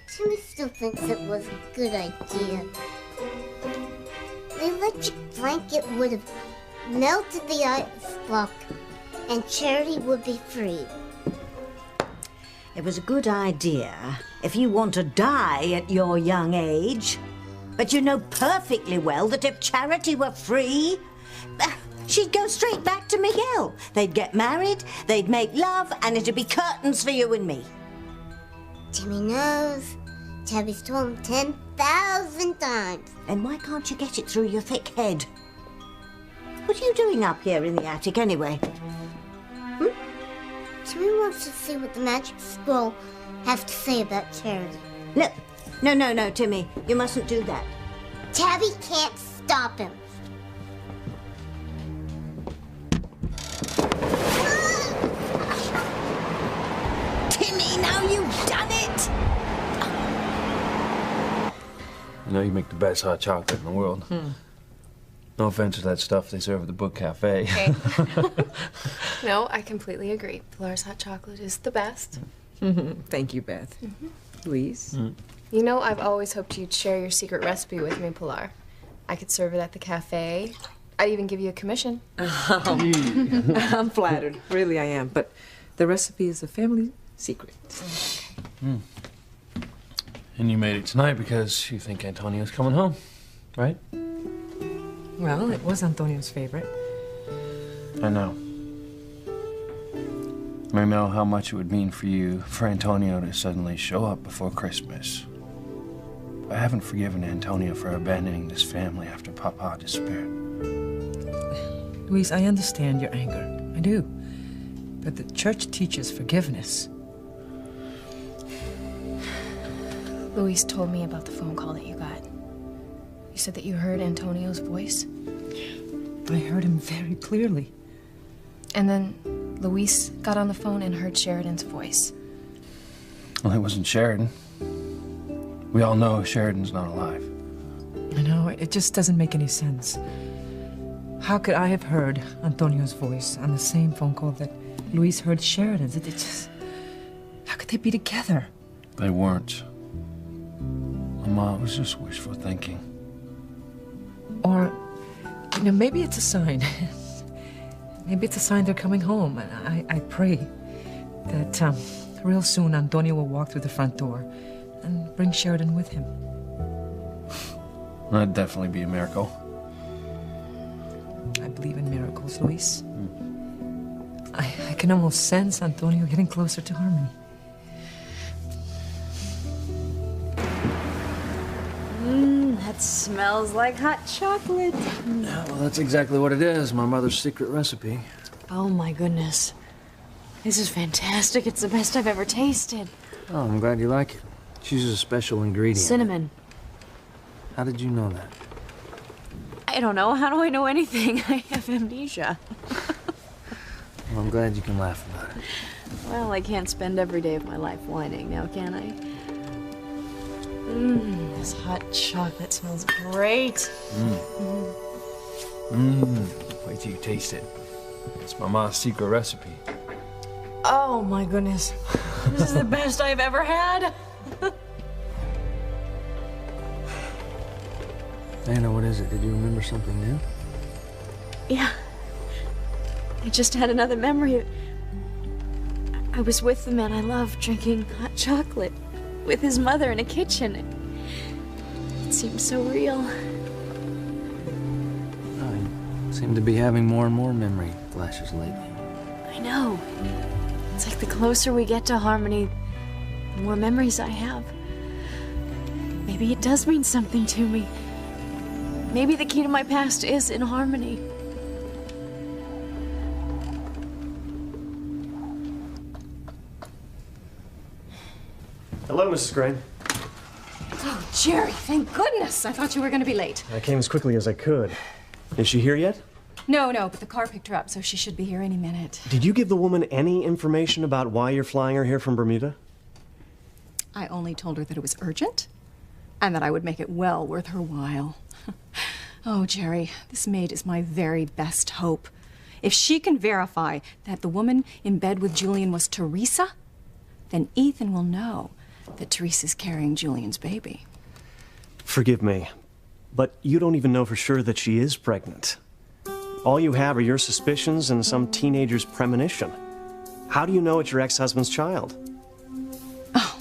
Timmy still thinks it was a good idea. The electric blanket would have melted the ice block, and Charity would be free. It was a good idea if you want to die at your young age. But you know perfectly well that if Charity were free, she'd go straight back to Miguel. They'd get married, they'd make love, and it'd be curtains for you and me. Timmy knows. Tabby's told him 10,000 times. Then why can't you get it through your thick head? What are you doing up here in the attic anyway? Timmy wants to see what the magic scroll has to say about Charity. No, Timmy. You mustn't do that. Tabby can't stop him. Timmy, now you've done it! You know you make the best hot chocolate in the world. No offense to that stuff they serve at the Book Cafe. Okay. No, I completely agree. Pilar's hot chocolate is the best. Thank you, Beth. Louise? You know, I've always hoped you'd share your secret recipe with me, Pilar. I could serve it at the cafe. I'd even give you a commission. I'm flattered. Really, I am. But the recipe is a family secret. And you made it tonight because you think Antonio's coming home, right? Well, it was Antonio's favorite. I know. I know how much it would mean for you for Antonio to suddenly show up before Christmas. I haven't forgiven Antonio for abandoning this family after Papa disappeared. Louise, I understand your anger. I do. But the church teaches forgiveness. Luis told me about the phone call that you got. You said that you heard Antonio's voice? I heard him very clearly. And then Luis got on the phone and heard Sheridan's voice. Well, it wasn't Sheridan. We all know Sheridan's not alive. I know, it just doesn't make any sense. How could I have heard Antonio's voice on the same phone call that Luis heard Sheridan's? It just... How could they be together? They weren't. Mama, it was just wishful thinking. Or, you know, maybe it's a sign. Maybe it's a sign they're coming home. And I pray that real soon Antonio will walk through the front door and bring Sheridan with him. That'd definitely be a miracle. I believe in miracles, Luis. I can almost sense Antonio getting closer to Harmony. That smells like hot chocolate. Yeah, well, that's exactly what it is. My mother's secret recipe. Oh my goodness. This is fantastic. It's the best I've ever tasted. Oh, I'm glad you like it. She uses a special ingredient. Cinnamon. How did you know that? I don't know. How do I know anything? I have amnesia. Well, I'm glad you can laugh about it. Well, I can't spend every day of my life whining now, can I? This hot chocolate smells great. Wait till you taste it. It's my mom's secret recipe. Oh my goodness. This is the best I've ever had. Anna, what is it? Did you remember something new? Yeah. I just had another memory. I was with the man I love drinking hot chocolate with his mother in a kitchen. It seemed so real. I seem to be having more and more memory flashes lately. I know. It's like the closer we get to Harmony, the more memories I have. Maybe it does mean something to me. Maybe the key to my past is in Harmony. Hello, Mrs. Crane. Oh, Jerry, thank goodness. I thought you were going to be late. I came as quickly as I could. Is she here yet? No, but the car picked her up, so she should be here any minute. Did you give the woman any information about why you're flying her here from Bermuda? I only told her that it was urgent and that I would make it well worth her while. Oh, Jerry, this maid is my very best hope. If she can verify that the woman in bed with Julian was Teresa, then Ethan will know that Teresa's carrying Julian's baby. Forgive me, but you don't even know for sure that she is pregnant. All you have are your suspicions and some teenager's premonition. How do you know it's your ex-husband's child? Oh,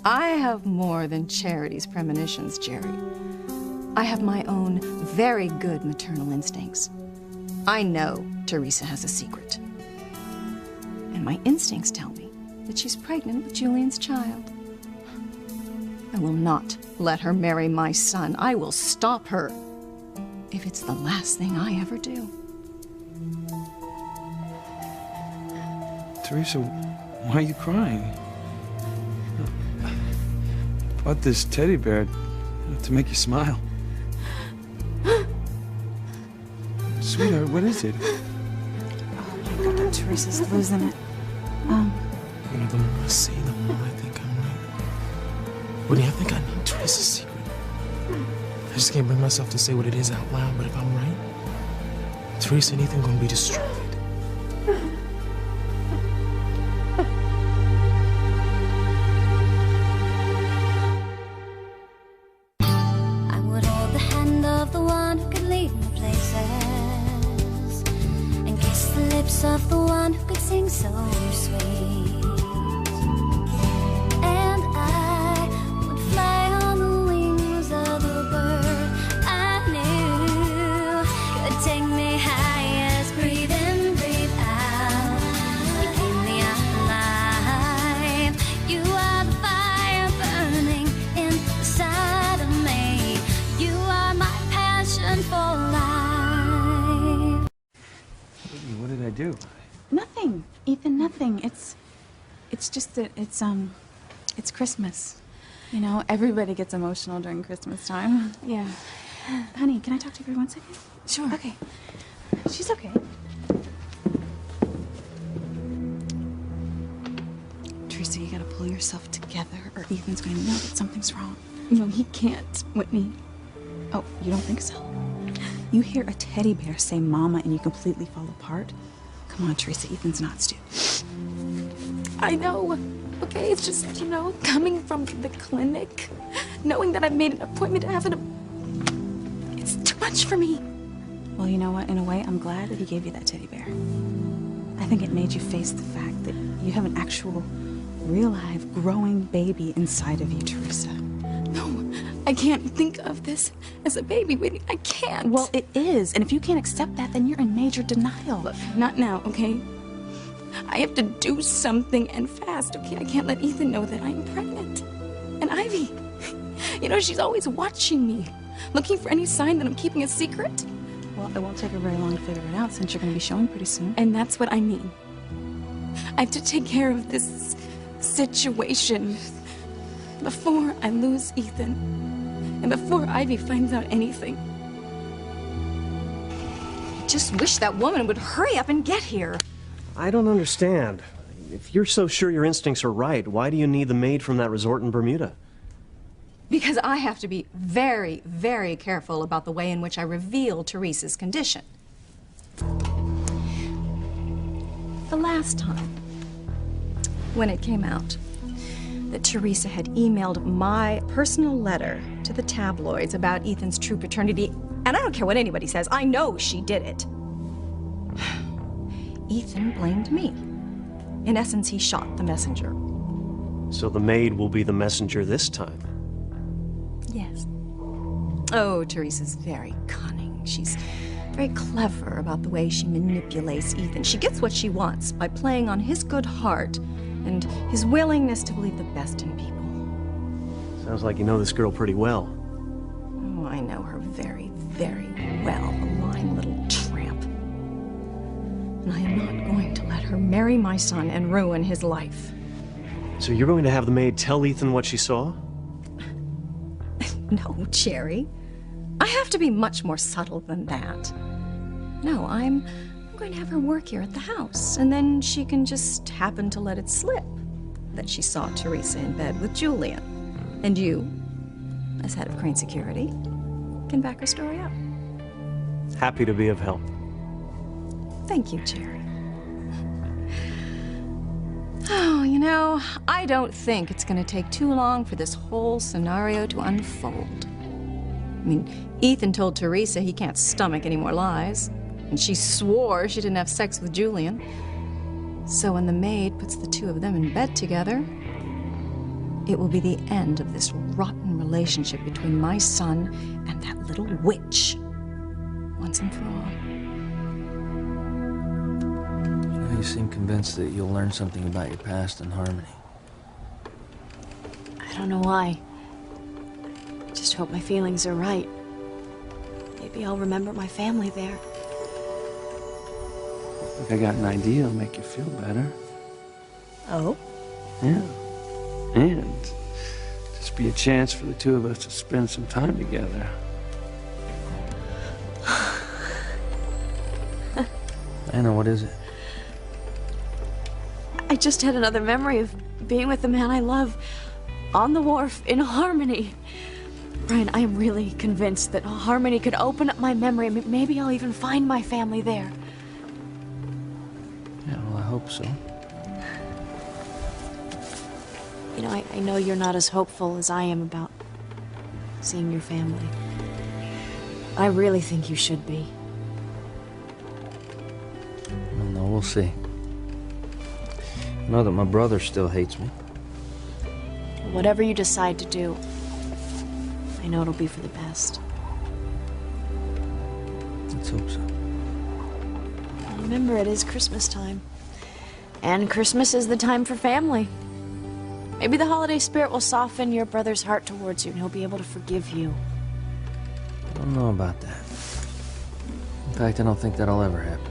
I have more than Charity's premonitions, Jerry. I have my own very good maternal instincts. I know Teresa has a secret. And my instincts tell me that she's pregnant with Julian's child. I will not let her marry my son. I will stop her if it's the last thing I ever do. Teresa, why are you crying? I bought this teddy bear to make you smile. Sweetheart, what is it? Oh my God, Teresa's losing it. You know, the more I see, the more I think I'm right. Woody, I think I need Teresa's secret. I just can't bring myself to say what it is out loud, but if I'm right, Teresa and Ethan gonna be destroyed. I would hold the hand of the one who could lead me places, and kiss the lips of the one who could sing so sweet. And I would fly on the wings of the bird I knew could take me highest. Breathe in, breathe out. You keep me alive. You are the fire burning inside of me. You are my passion for life. What did I do? Nothing, Ethan, nothing. It's just that it's Christmas. You know, everybody gets emotional during Christmas time. Yeah. Honey, can I talk to you for 1 second? Sure. Okay. She's okay. Teresa, you gotta pull yourself together or Ethan's going to know that something's wrong. No, he can't, Whitney. Oh, you don't think so? You hear a teddy bear say mama and you completely fall apart? Come on, Teresa, Ethan's not stupid. I know. Okay, it's just, you know, coming from the clinic, knowing that I've made an appointment to have it's too much for me. Well, you know what? In a way, I'm glad that he gave you that teddy bear. I think it made you face the fact that you have an actual, real live, growing baby inside of you, Teresa. No, I can't think of this as a baby, Whitney. I can't. Well, it is. And if you can't accept that, then you're in major denial. Look, not now, okay? I have to do something and fast, okay? I can't let Ethan know that I'm pregnant. And Ivy, you know, she's always watching me, looking for any sign that I'm keeping a secret. Well, it won't take her very long to figure it out since you're going to be showing pretty soon. And that's what I mean. I have to take care of this situation before I lose Ethan and before Ivy finds out anything. I just wish that woman would hurry up and get here. I don't understand. If you're so sure your instincts are right, why do you need the maid from that resort in Bermuda? Because I have to be very, very careful about the way in which I reveal Teresa's condition. The last time, when it came out that Teresa had emailed my personal letter to the tabloids about Ethan's true paternity, and I don't care what anybody says, I know she did it. Ethan blamed me. In essence, he shot the messenger. So the maid will be the messenger this time. Yes. Oh, Teresa's very cunning. She's very clever about the way she manipulates Ethan. She gets what she wants by playing on his good heart and his willingness to believe the best in people. Sounds like you know this girl pretty well. Oh, I know her very, very well, the lying little tramp. And I am not going to let her marry my son and ruin his life. So you're going to have the maid tell Ethan what she saw? No, Jerry. I have to be much more subtle than that. No, I'm going to have her work here at the house, and then she can just happen to let it slip that she saw Teresa in bed with Julian. And you, as head of Crane Security, can back her story up. Happy to be of help. Thank you, Jerry. Oh, you know, I don't think it's gonna take too long for this whole scenario to unfold. I mean, Ethan told Teresa he can't stomach any more lies, and she swore she didn't have sex with Julian. So when the maid puts the two of them in bed together, it will be the end of this rotten relationship between my son and that little witch, once and for all. You know, you seem convinced that you'll learn something about your past in Harmony. I don't know why. I just hope my feelings are right. Maybe I'll remember my family there. I think I got an idea that'll make you feel better. Oh? Yeah. And just be a chance for the two of us to spend some time together. Anna, what is it? I just had another memory of being with the man I love on the wharf in Harmony. Brian, I am really convinced that Harmony could open up my memory. Maybe I'll even find my family there. Yeah, well, I hope so. You know, I know you're not as hopeful as I am about seeing your family. I really think you should be. Well, no, we'll see. I know that my brother still hates me. Whatever you decide to do, I know it'll be for the best. Let's hope so. Remember, it is Christmas time. And Christmas is the time for family. Maybe the holiday spirit will soften your brother's heart towards you and he'll be able to forgive you. I don't know about that. In fact, I don't think that'll ever happen.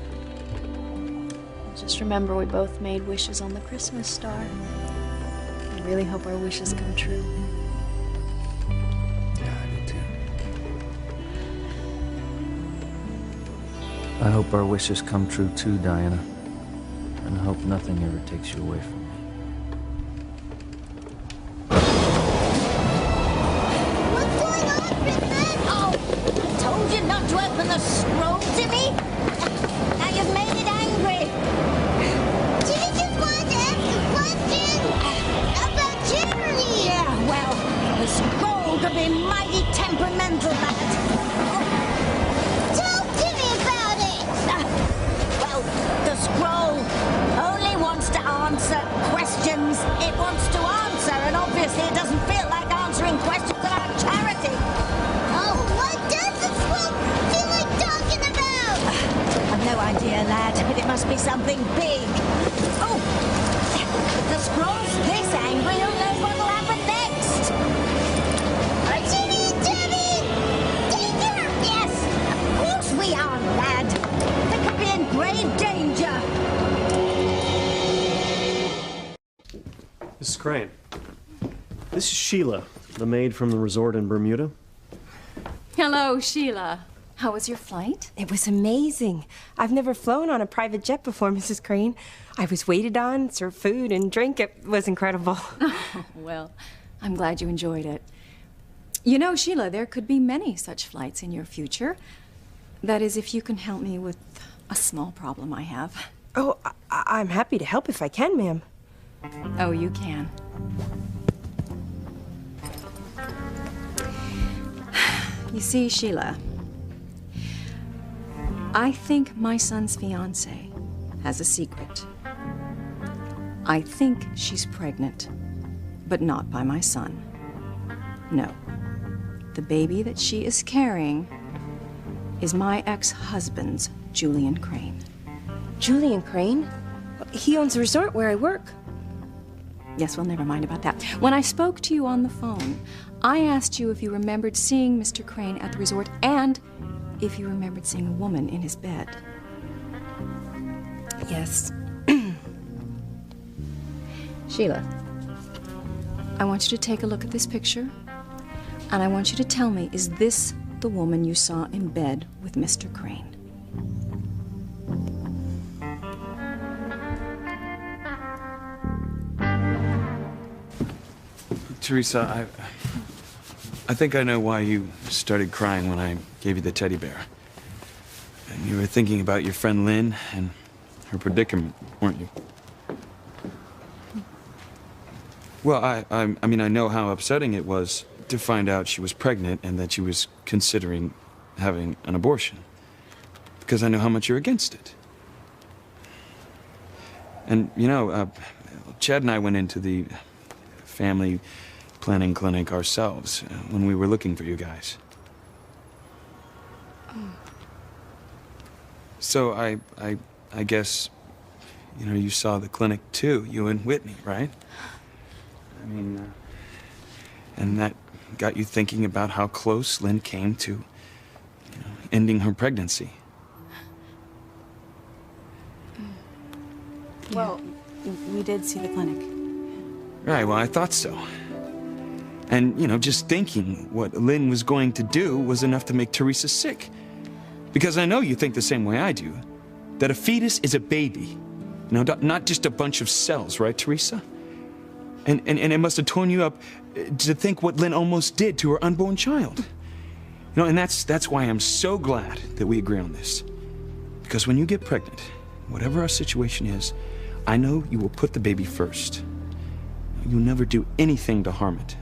Just remember, we both made wishes on the Christmas star. I really hope our wishes come true. Yeah, I do too. I hope our wishes come true too, Diana. And I hope nothing ever takes you away from me. To open the scroll, Jimmy? Now you've made it angry. Jimmy just wanted to ask a question about Jerry. Yeah, well, the scroll could be mighty temperamental, lad. Tell Jimmy about it. Well, the scroll only wants to answer questions it wants to answer, and obviously it doesn't feel like answering questions about charity. Oh, what does the scroll feel like talking about? I've no idea, lad, but it must be something big. Oh! If the scroll's this angry, who knows what'll happen next? Jimmy! Jimmy! Danger! Yes, of course we are, lad. They could be in grave danger. Mrs. Crane, this is Sheila, the maid from the resort in Bermuda. Hello, Sheila. How was your flight? It was amazing. I've never flown on a private jet before, Mrs. Crane. I was waited on, served food and drink. It was incredible. Oh, well, I'm glad you enjoyed it. You know, Sheila, there could be many such flights in your future. That is, if you can help me with a small problem I have. Oh, I'm happy to help if I can, ma'am. Oh, you can. You see, Sheila, I think my son's fiancé has a secret. I think she's pregnant, but not by my son. No. The baby that she is carrying is my ex-husband's Julian Crane. Julian Crane? He owns a resort where I work. Yes, well, never mind about that. When I spoke to you on the phone, I asked you if you remembered seeing Mr. Crane at the resort and if you remembered seeing a woman in his bed. Yes. Sheila, I want you to take a look at this picture, and I want you to tell me, is this the woman you saw in bed with Mr. Crane? Teresa, I think I know why you started crying when I gave you the teddy bear. And you were thinking about your friend Lynn and her predicament, weren't you? Well, I mean, I know how upsetting it was to find out she was pregnant and that she was considering having an abortion. Because I know how much you're against it. And, you know, Chad and I went into the family planning clinic ourselves when we were looking for you guys. So I guess, you know, you saw the clinic too, you and Whitney, right? I mean, and that got you thinking about how close Lynn came to, you know, ending her pregnancy. Well, we did see the clinic. Right, well, I thought so. And, you know, just thinking what Lynn was going to do was enough to make Teresa sick. Because I know you think the same way I do, that a fetus is a baby. You know, not just a bunch of cells, right, Teresa? And it must have torn you up to think what Lynn almost did to her unborn child. You know, and that's why I'm so glad that we agree on this. Because when you get pregnant, whatever our situation is, I know you will put the baby first. You'll never do anything to harm it.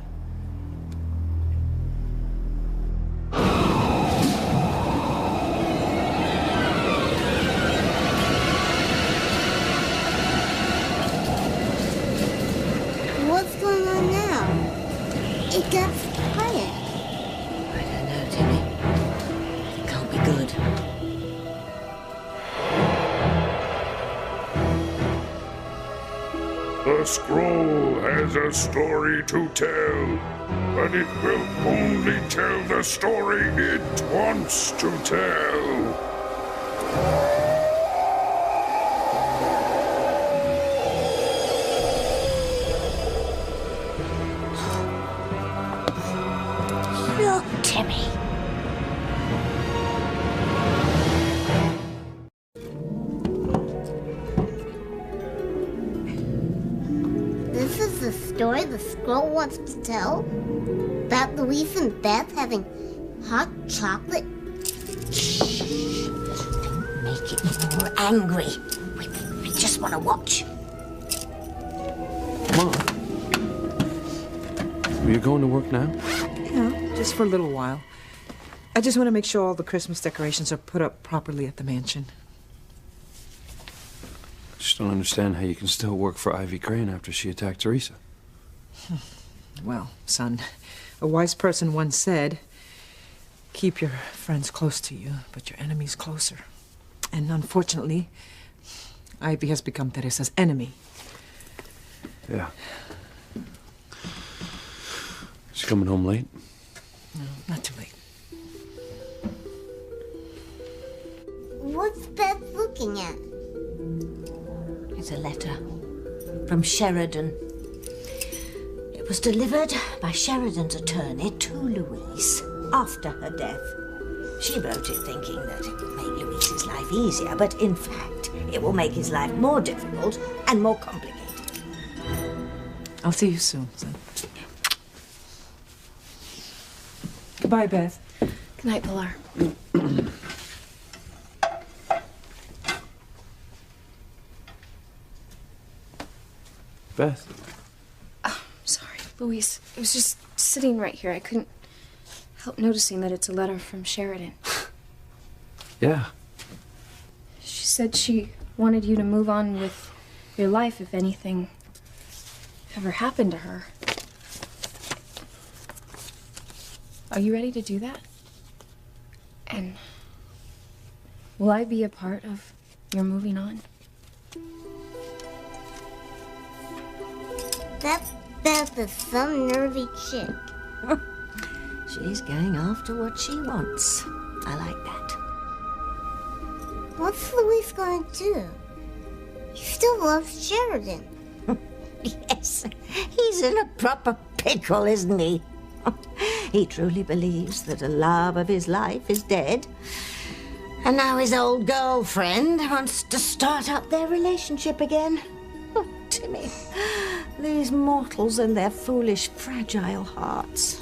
What's going on now? It got quiet. I don't know, Timmy. It can't be good. The scroll has a story to tell, but it will only tell the story it wants to tell. Look, Timmy. This is the story the scroll wants to tell? About Louise and Beth having hot chocolate? Don't make it more angry. We just want to watch. Mom. Are you going to work now? Yeah, just for a little while. I just want to make sure all the Christmas decorations are put up properly at the mansion. I just don't understand how you can still work for Ivy Crane after she attacked Teresa. Well, son, a wise person once said, keep your friends close to you, but your enemies closer. And unfortunately, Ivy has become Teresa's enemy. Yeah. She's coming home late? No, not too late. What's Beth looking at? It's a letter from Sheridan. It was delivered by Sheridan's attorney to Louise after her death. She wrote it thinking that it would make Louise's life easier, but in fact, it will make his life more difficult and more complicated. I'll see you soon, son. Goodbye, Beth. Good night, Pilar. Beth. Oh, sorry, Louise. It was just sitting right here. I couldn't help noticing that it's a letter from Sheridan. Yeah. She said she wanted you to move on with your life if anything ever happened to her. Are you ready to do that? And will I be a part of your moving on? That Beth is some nervy chick. She's going after what she wants. I like that. What's Louise going to do? He still loves Sheridan. Yes, he's in a proper pickle, isn't he? He truly believes that the love of his life is dead. And now his old girlfriend wants to start up their relationship again. Oh, Timmy, these mortals and their foolish, fragile hearts.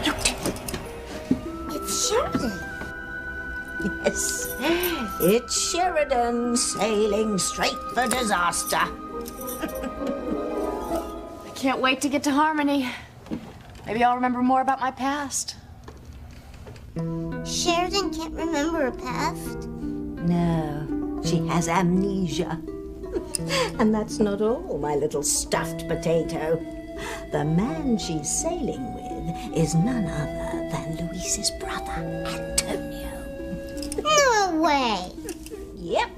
Look, Timmy. It's Sheridan. Yes, it's Sheridan sailing straight for disaster. can't wait to get to Harmony. Maybe I'll remember more about my past. Sheridan can't remember her past. No, she has amnesia. And that's not all, my little stuffed potato. The man she's sailing with is none other than Luis's brother, Antonio. No way. Yep.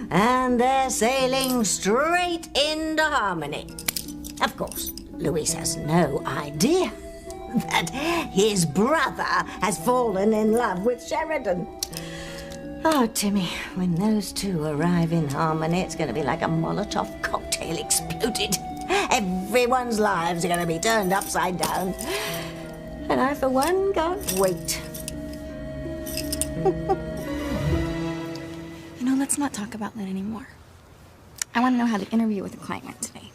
And they're sailing straight into Harmony. Of course, Luis has no idea that his brother has fallen in love with Sheridan. Oh, Timmy, when those two arrive in Harmony, it's going to be like a Molotov cocktail exploded. Everyone's lives are going to be turned upside down. And I, for one, can't wait. You know, let's not talk about Lynn anymore. I want to know how the interview with the client went today.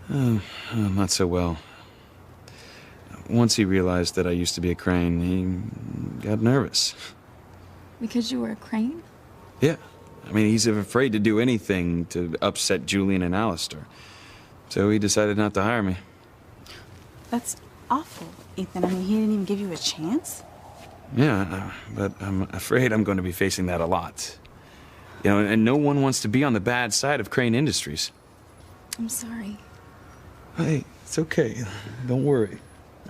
Not so well. Once he realized that I used to be a crane, he got nervous. Because you were a crane? Yeah. I mean, he's afraid to do anything to upset Julian and Alistair. So he decided not to hire me. That's awful, Ethan. I mean, he didn't even give you a chance? Yeah, but I'm afraid I'm going to be facing that a lot. You know, and no one wants to be on the bad side of Crane Industries. I'm sorry. Hey, it's okay. Don't worry.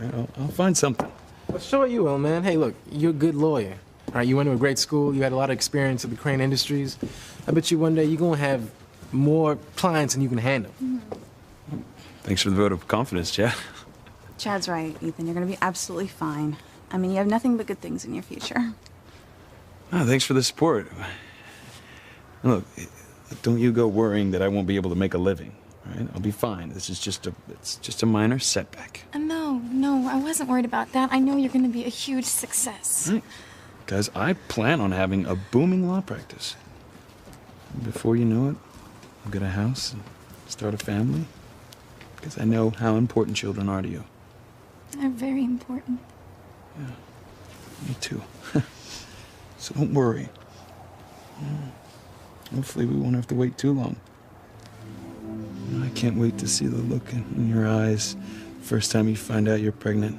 I'll find something. Well, sure you will, man. Hey, look, you're a good lawyer. All right, you went to a great school. You had a lot of experience at the Crane Industries. I bet you one day you're going to have more clients than you can handle. Mm-hmm. Thanks for the vote of confidence, Chad. Chad's right, Ethan. You're going to be absolutely fine. I mean, you have nothing but good things in your future. Oh, thanks for the support. Look, don't you go worrying that I won't be able to make a living. Right? I'll be fine. This is just a minor setback. No, I wasn't worried about that. I know you're going to be a huge success. Right. Because I plan on having a booming law practice. Before you know it, I'll get a house and start a family. Because I know how important children are to you. They're very important. Yeah, me too. So don't worry. Hopefully we won't have to wait too long. I can't wait to see the look in your eyes first time you find out you're pregnant.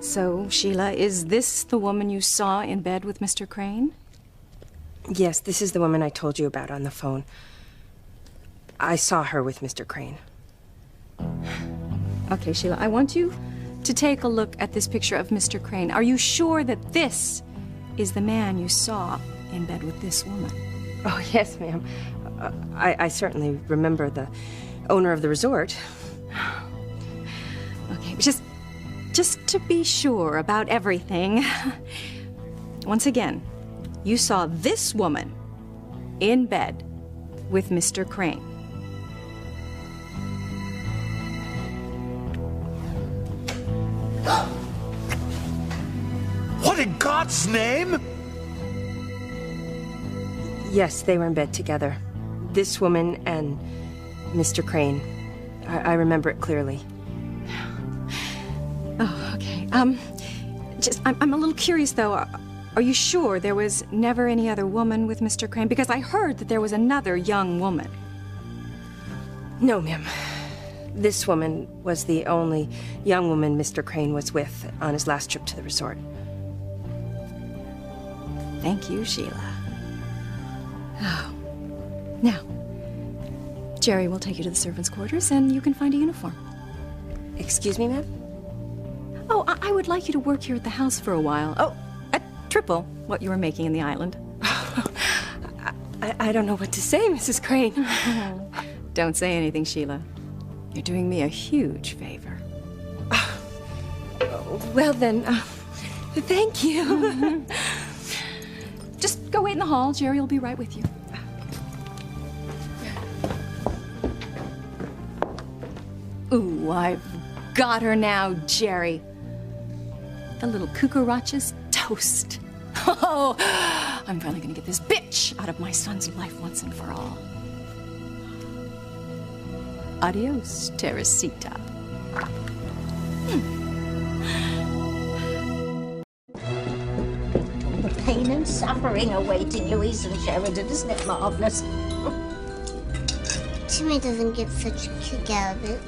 So, Sheila, is this the woman you saw in bed with Mr. Crane? Yes, this is the woman I told you about on the phone. I saw her with Mr. Crane. Okay, Sheila, I want you to take a look at this picture of Mr. Crane. Are you sure that this is the man you saw in bed with this woman? Oh, yes, ma'am. I certainly remember the owner of the resort. Okay, just to be sure about everything. Once again, you saw this woman in bed with Mr. Crane. What in God's name? Yes, they were in bed together. This woman and Mr. Crane. I remember it clearly. Oh, okay. I'm a little curious, though. Are you sure there was never any other woman with Mr. Crane? Because I heard that there was another young woman. No, ma'am. This woman was the only young woman Mr. Crane was with on his last trip to the resort. Thank you, Sheila. Oh. Now, Jerry will take you to the servants' quarters and you can find a uniform. Excuse me, ma'am? Oh, I would like you to work here at the house for a while. Oh, at triple what you were making in the island. I don't know what to say, Mrs. Crane. Don't say anything, Sheila. You're doing me a huge favor. Well then, thank you. Just go wait in the hall. Jerry will be right with you. Ooh, I've got her now, Jerry. The little cucaracha's toast. Oh, I'm finally gonna get this bitch out of my son's life once and for all. Adios, Teresita. pain and suffering awaiting Louise and Sheridan. Isn't it marvelous? Timmy doesn't get such a kick out of it.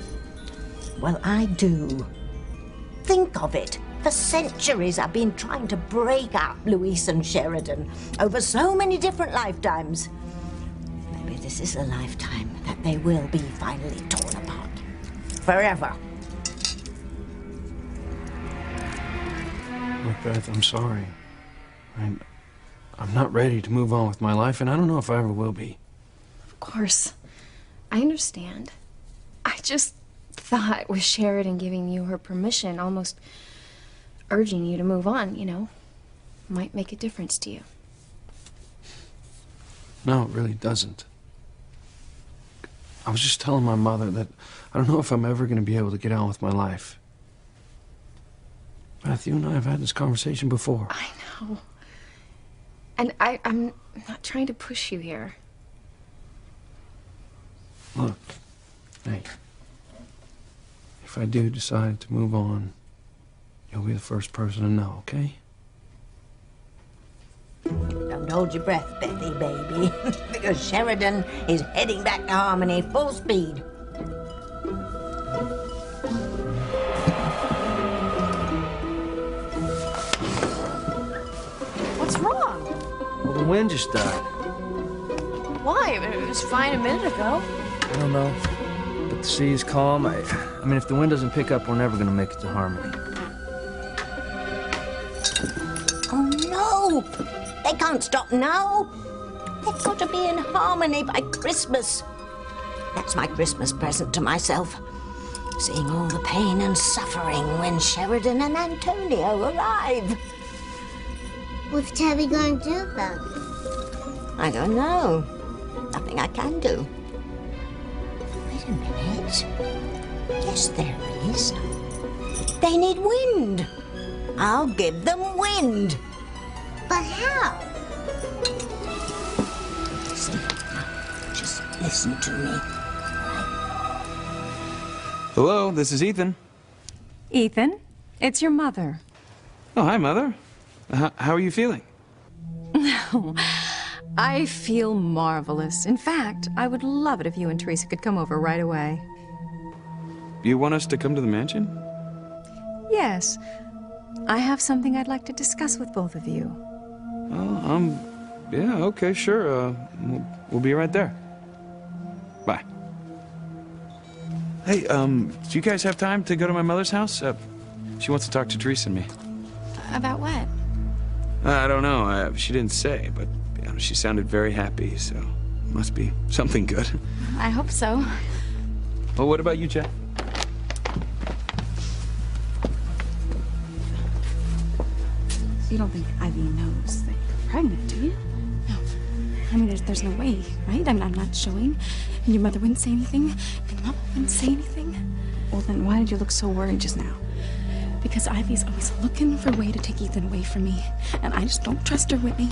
Well, I do. Think of it. For centuries, I've been trying to break up Louise and Sheridan over so many different lifetimes. Maybe this is a lifetime that they will be finally torn apart. Forever. Look, Beth, I'm sorry. I'm not ready to move on with my life, and I don't know if I ever will be. Of course. I understand. I just thought with Sheridan giving you her permission, almost urging you to move on, you know, might make a difference to you. No, it really doesn't. I was just telling my mother that I don't know if I'm ever going to be able to get on with my life. Beth, you and I have had this conversation before. I know. And I'm not trying to push you here. Look, hey, if I do decide to move on, you'll be the first person to know, okay? Don't hold your breath, Bethy, baby, because Sheridan is heading back to Harmony full speed. What's wrong? Well, the wind just died. Why? It was fine a minute ago. I don't know. But the sea is calm. I mean, if the wind doesn't pick up, we're never going to make it to Harmony. Oh, no! They can't stop now. They've got to be in Harmony by Christmas. That's my Christmas present to myself. Seeing all the pain and suffering when Sheridan and Antonio arrive. What's Tabby going to do about it? I don't know. Nothing I can do. Wait a minute. Yes, there is. They need wind. I'll give them wind. But how? Listen. Just listen to me. Hello, this is Ethan. Ethan, it's your mother. Oh, hi, Mother. How are you feeling? I feel marvelous. In fact, I would love it if you and Teresa could come over right away. You want us to come to the mansion? Yes. I have something I'd like to discuss with both of you. Oh, yeah, okay, sure. We'll be right there. Bye. Hey, do you guys have time to go to my mother's house? She wants to talk to Teresa and me. About what? I don't know. She didn't say, but you know, she sounded very happy, so it must be something good. I hope so. Well, what about you, Jack? You don't think Ivy knows that you're pregnant, do you? No. I mean, there's no way, right? I'm not showing. And your mother wouldn't say anything. And Mom wouldn't say anything. Well, then why did you look so worried just now? Because Ivy's always looking for a way to take Ethan away from me. And I just don't trust her, Whitney.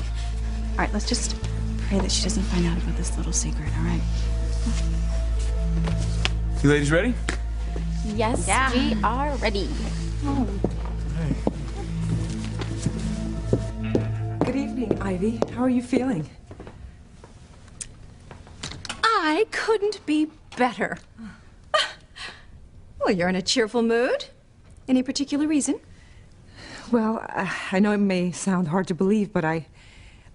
All right, let's just pray that she doesn't find out about this little secret, all right? You ladies ready? Yes, we are ready. Oh. Good evening, Ivy. How are you feeling? I couldn't be better. Well, you're in a cheerful mood. Any particular reason? Well, I know it may sound hard to believe, but I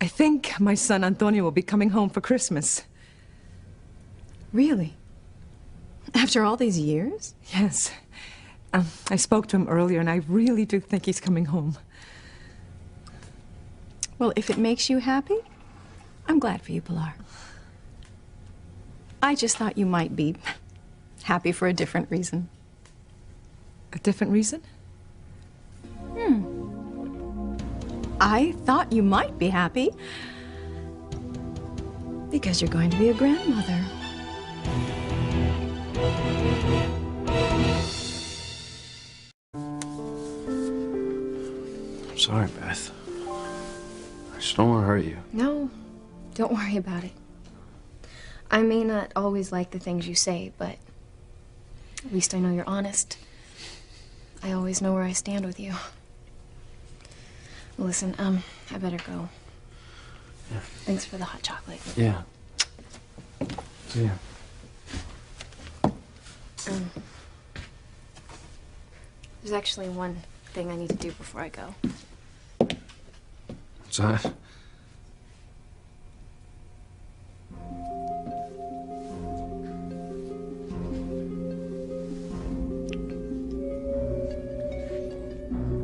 think my son Antonio will be coming home for Christmas. Really? After all these years? Yes. I spoke to him earlier, and I really do think he's coming home. Well, if it makes you happy, I'm glad for you, Pilar. I just thought you might be happy for a different reason. A different reason? I thought you might be happy because you're going to be a grandmother. I'm sorry, Beth. I just don't want to hurt you. No, don't worry about it. I may not always like the things you say, but at least I know you're honest. I always know where I stand with you. Listen, I better go. Yeah. Thanks for the hot chocolate. Yeah. See ya. There's actually one thing I need to do before I go. What's that?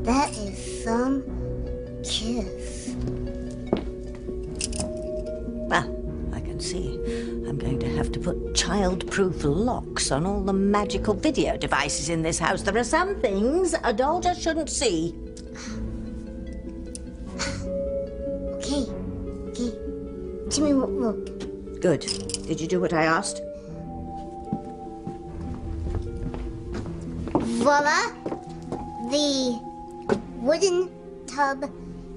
That is some kiss. Well, I can see I'm going to have to put child-proof locks on all the magical video devices in this house. There are some things a doll just shouldn't see. Okay. Jimmy, look. Good. Did you do what I asked? Voila! The wooden tub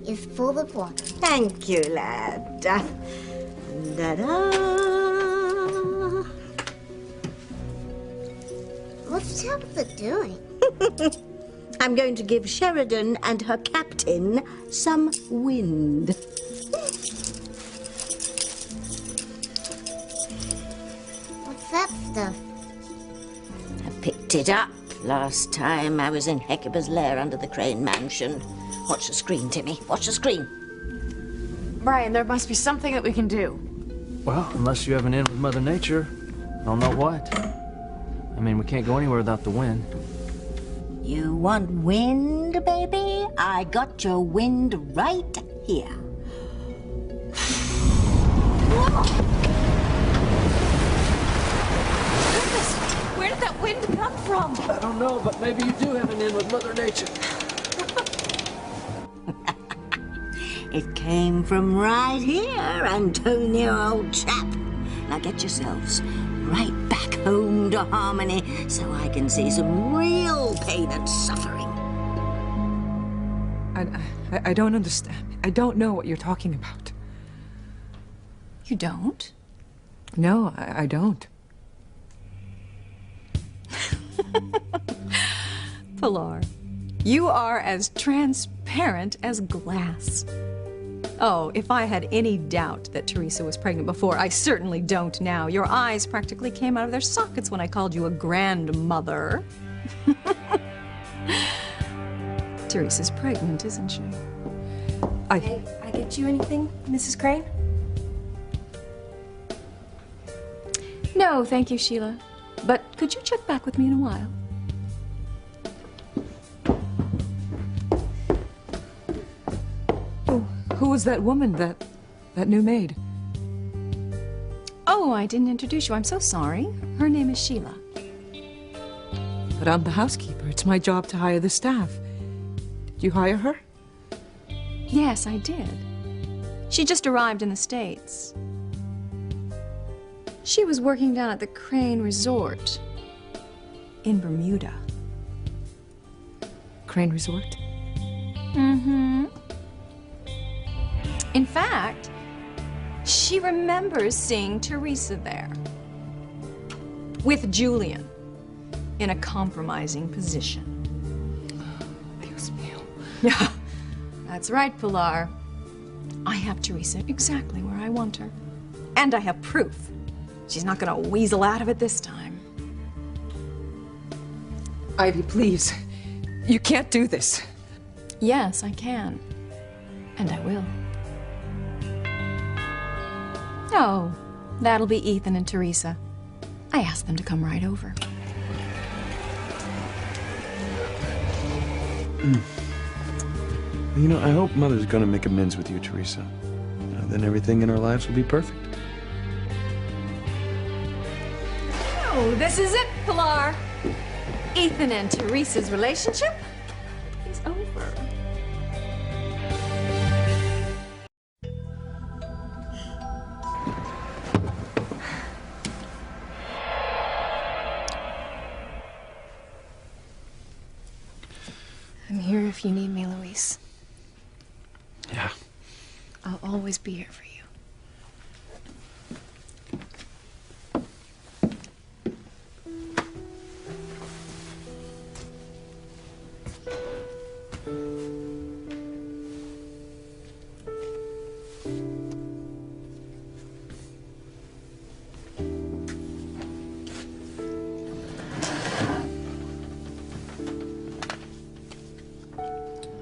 is full of water. Thank you, lad. Da-da. What's Tabitha doing? I'm going to give Sheridan and her captain some wind. What's that stuff? I picked it up last time I was in Hecuba's lair under the Crane Mansion. Watch the screen, Timmy. Watch the screen. Brian, there must be something that we can do. Well, unless you have an in with Mother Nature, I don't know what. I mean, we can't go anywhere without the wind. You want wind, baby? I got your wind right here. Goodness, where did that wind come from? I don't know, but maybe you do have an in with Mother Nature. It came from right here, Antonio, old chap. Now get yourselves right back home to Harmony so I can see some real pain and suffering. I don't understand. I don't know what you're talking about. You don't? No, I don't. Pilar, you are as transparent as glass. Oh, if I had any doubt that Teresa was pregnant before, I certainly don't now. Your eyes practically came out of their sockets when I called you a grandmother. Teresa's pregnant, isn't she? Hey, I get you anything, Mrs. Crane? No, thank you, Sheila. But could you check back with me in a while? Who was that woman, that new maid? Oh, I didn't introduce you. I'm so sorry. Her name is Sheila. But I'm the housekeeper. It's my job to hire the staff. Did you hire her? Yes, I did. She just arrived in the States. She was working down at the Crane Resort in Bermuda. Crane Resort? Mm-hmm. In fact, she remembers seeing Teresa there with Julian in a compromising position. Dios mío. Yeah, that's right, Pilar. I have Teresa exactly where I want her. And I have proof. She's not gonna weasel out of it this time. Ivy, please. You can't do this. Yes, I can. And I will. Oh, that'll be Ethan and Teresa. I asked them to come right over. You know, I hope Mother's gonna make amends with you, Teresa. Then everything in our lives will be perfect. Oh, this is it, Pilar. Ethan and Teresa's relationship is over. I'm here if you need me, Luis. Yeah. I'll always be here for you.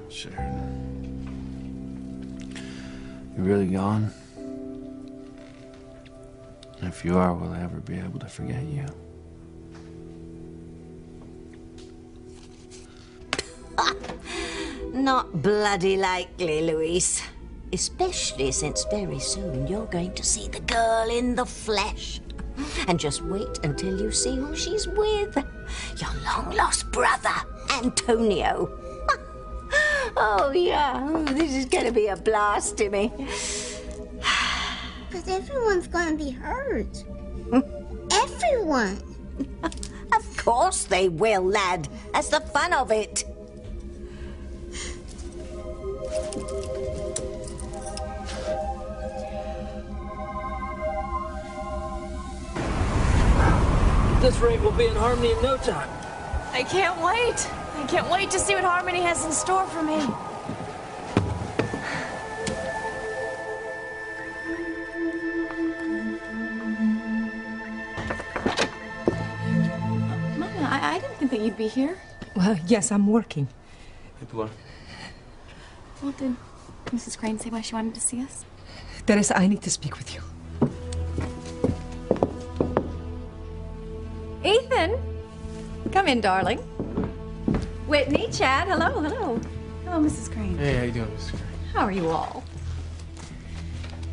Sheridan. You really gone? If you are, will I ever be able to forget you? Not bloody likely, Luis. Especially since very soon you're going to see the girl in the flesh. And just wait until you see who she's with. Your long-lost brother, Antonio. Oh, yeah. This is going to be a blast, Timmy. But everyone's gonna be hurt. Everyone. Of course they will, lad. That's the fun of it. At this rate, we'll be in Harmony in no time. I can't wait. I can't wait to see what Harmony has in store for me. Mama, I didn't think that you'd be here. Well, yes, I'm working. Hey, Pilar. Well, did Mrs. Crane say why she wanted to see us? Teresa, I need to speak with you. Ethan! Come in, darling. Whitney, Chad, hello, hello. Hello, Mrs. Crane. Hey, how you doing, Mrs. Crane? How are you all?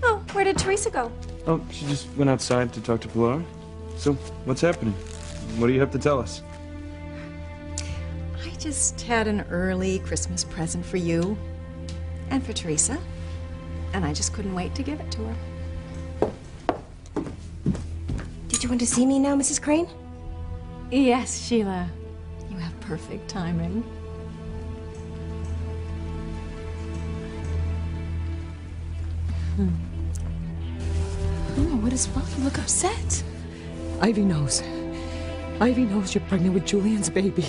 Oh, where did Teresa go? Oh, she just went outside to talk to Pilar. So, what's happening? What do you have to tell us? I just had an early Christmas present for you and for Teresa, and I just couldn't wait to give it to her. Did you want to see me now, Mrs. Crane? Yes, Sheila. You have perfect timing. Mama, what is wrong? You look upset. Ivy knows. Ivy knows you're pregnant with Julian's baby.